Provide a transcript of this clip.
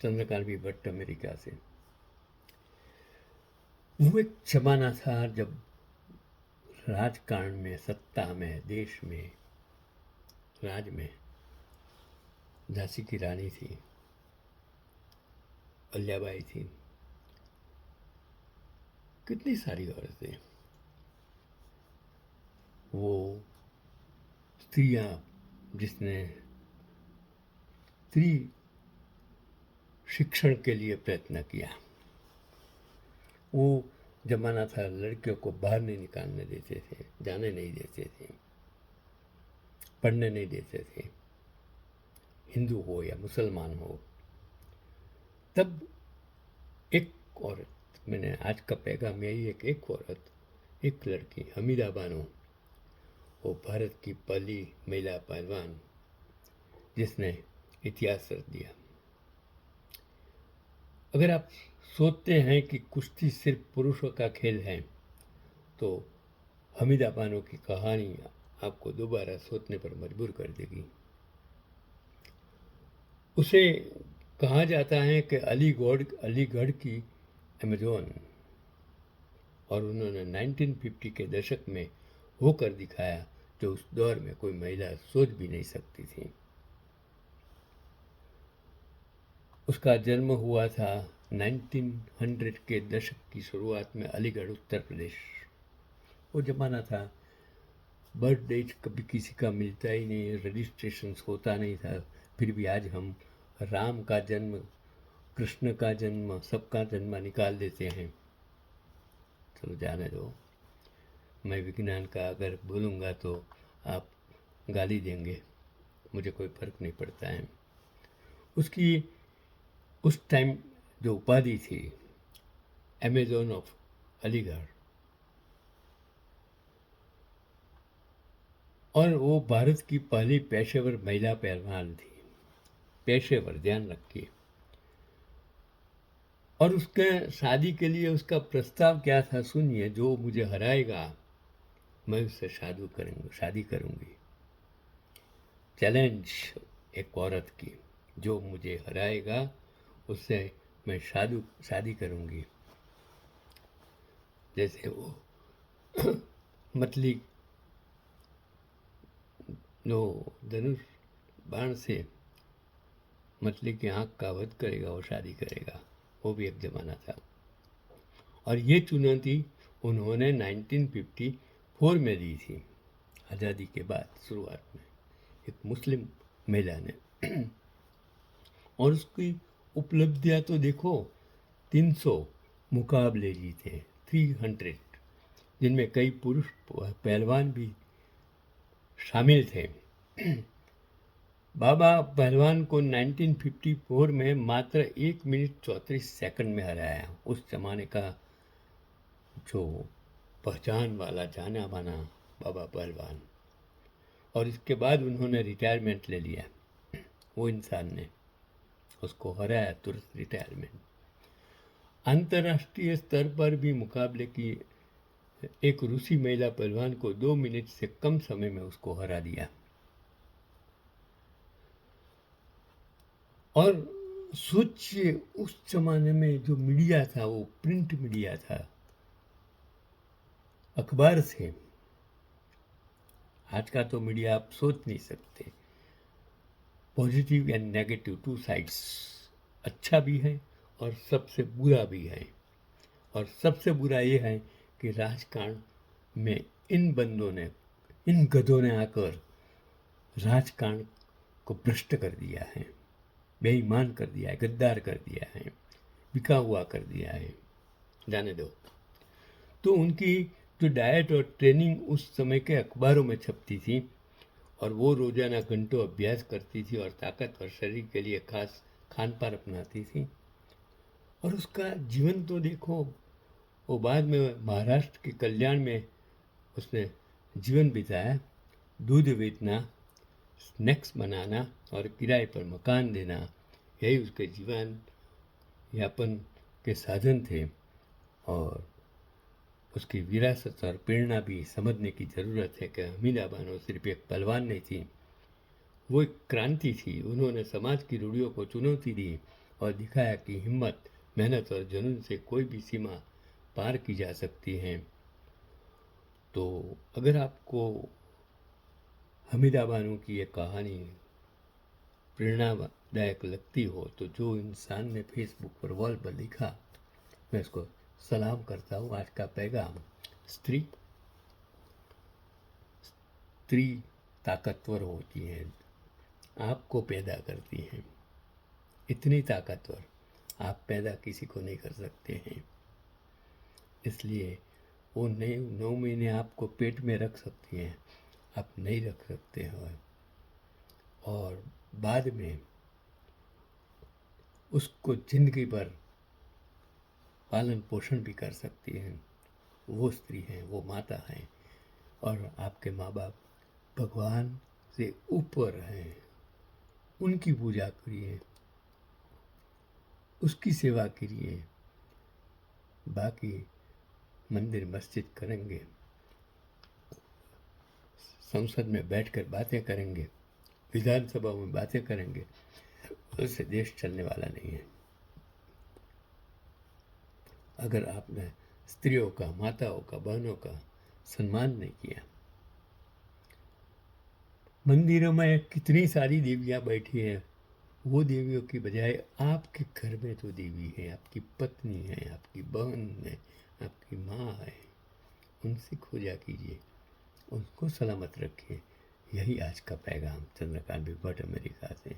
चंद्रकांत भी भट्ट अमेरिका से। वो एक जमाना था जब राजकारण में, सत्ता में, देश में, राज में झांसी की रानी थी, अल्लाबाई थी, कितनी सारी औरतें। वो स्त्रियां जिसने स्त्री शिक्षण के लिए प्रयत्न किया। वो जमाना था लड़कियों को बाहर नहीं निकालने देते थे, जाने नहीं देते थे, पढ़ने नहीं देते थे, हिंदू हो या मुसलमान हो। तब एक औरत, मैंने आज का पैगाम यही है कि एक औरत, एक लड़की, हमीदा बानो, वो भारत की पहली महिला पहलवान जिसने इतिहास रच दिया। अगर आप सोचते हैं कि कुश्ती सिर्फ पुरुषों का खेल है, तो हमीदा बानो की कहानी आपको दोबारा सोचने पर मजबूर कर देगी। उसे कहा जाता है कि अलीगढ़ की अमेजोन, और उन्होंने 1950 के दशक में वो कर दिखाया जो उस दौर में कोई महिला सोच भी नहीं सकती थी। उसका जन्म हुआ था 1900 के दशक की शुरुआत में, अलीगढ़, उत्तर प्रदेश। वो जमाना था बर्थ डेट कभी किसी का मिलता ही नहीं, रजिस्ट्रेशन होता नहीं था। फिर भी आज हम राम का जन्म, कृष्ण का जन्म, सबका जन्म निकाल देते हैं। चलो जाने दो, मैं विज्ञान का अगर बोलूँगा तो आप गाली देंगे, मुझे कोई फर्क नहीं पड़ता है। उसकी उस टाइम जो उपाधि थी, अमेजोन ऑफ अलीगढ़, और वो भारत की पहली पेशेवर महिला पहलवान थी। पेशेवर, ध्यान रखिए। और उसके शादी के लिए उसका प्रस्ताव क्या था सुनिए, जो मुझे हराएगा मैं उससे शादी करूंगी। चैलेंज एक औरत की, जो मुझे हराएगा उससे मैं शादी करूंगी। जैसे वो मतली जो धनुष बाण से मछली की आंख का वध करेगा, वो शादी करेगा। वो भी एक ज़माना था। और ये चुनौती उन्होंने 1954 में दी थी, आज़ादी के बाद शुरुआत में, एक मुस्लिम महिला ने। और उसकी उपलब्धियां तो देखो, 300 मुकाबले जीते, 300, जिनमें कई पुरुष पहलवान भी शामिल थे। बाबा पहलवान को 1954 में मात्र 1 मिनट 34 सेकंड में हराया। उस जमाने का जो पहचान वाला जाना माना बाबा पहलवान। और इसके बाद उन्होंने रिटायरमेंट ले लिया। वो इंसान ने उसको हराया, तुरंत रिटायरमेंट। अंतर्राष्ट्रीय स्तर पर भी मुकाबले की एक रूसी महिला पहलवान को 2 मिनट से कम समय में उसको हरा दिया। और सोचिए उस जमाने में जो मीडिया था, वो प्रिंट मीडिया था, अखबार थे। आज का तो मीडिया आप सोच नहीं सकते। Positive and negative, two sides, अच्छा भी है और सबसे बुरा भी है। और सबसे बुरा ये है कि राजकारण में इन बंदों ने, इन गधों ने आकर राजकारण को भ्रष्ट कर दिया है, बेईमान कर दिया है, गद्दार कर दिया है, बिका हुआ कर दिया है। जाने दो। तो उनकी जो डाइट और ट्रेनिंग उस समय के अखबारों में छपती थी, और वो रोजाना घंटों अभ्यास करती थी और ताकतवर शरीर के लिए खास खान पान अपनाती थी। और उसका जीवन तो देखो, वो बाद में महाराष्ट्र के कल्याण में उसने जीवन बिताया। दूध बेचना, स्नैक्स बनाना और किराए पर मकान देना, यही उसके जीवन यापन के साधन थे। और उसकी विरासत और प्रेरणा भी समझने की ज़रूरत है कि हमीदा बानो सिर्फ एक पहलवान नहीं थी, वो एक क्रांति थी। उन्होंने समाज की रूढ़ियों को चुनौती दी और दिखाया कि हिम्मत, मेहनत और जुनून से कोई भी सीमा पार की जा सकती है। तो अगर आपको हमीदा बानो की ये कहानी प्रेरणादायक लगती हो तो जो इंसान ने फेसबुक पर वॉल पर लिखा, मैं उसको सलाम करता हूँ। आज का पैगाम, स्त्री स्त्री ताकतवर होती है, आपको पैदा करती हैं। इतनी ताकतवर आप पैदा किसी को नहीं कर सकते हैं। इसलिए वो 9 महीने आपको पेट में रख सकती हैं, आप नहीं रख सकते हो। और बाद में उसको जिंदगी भर पालन पोषण भी कर सकती हैं। वो स्त्री हैं, वो माता हैं। और आपके माँ बाप भगवान से ऊपर हैं, उनकी पूजा करिए, उसकी सेवा करिए। बाकी मंदिर मस्जिद करेंगे, संसद में बैठकर बातें करेंगे, विधानसभा में बातें करेंगे, उससे देश चलने वाला नहीं है। अगर आपने स्त्रियों का, माताओं का, बहनों का सम्मान नहीं किया, मंदिरों में कितनी सारी देवियां बैठी हैं, वो देवियों की बजाय आपके घर में जो देवी है, आपकी पत्नी है, आपकी बहन है, आपकी माँ है, उनसे पूजा कीजिए, उनको सलामत रखिए। यही आज का पैगाम चंद्रकांत भट्ट अमेरिका से।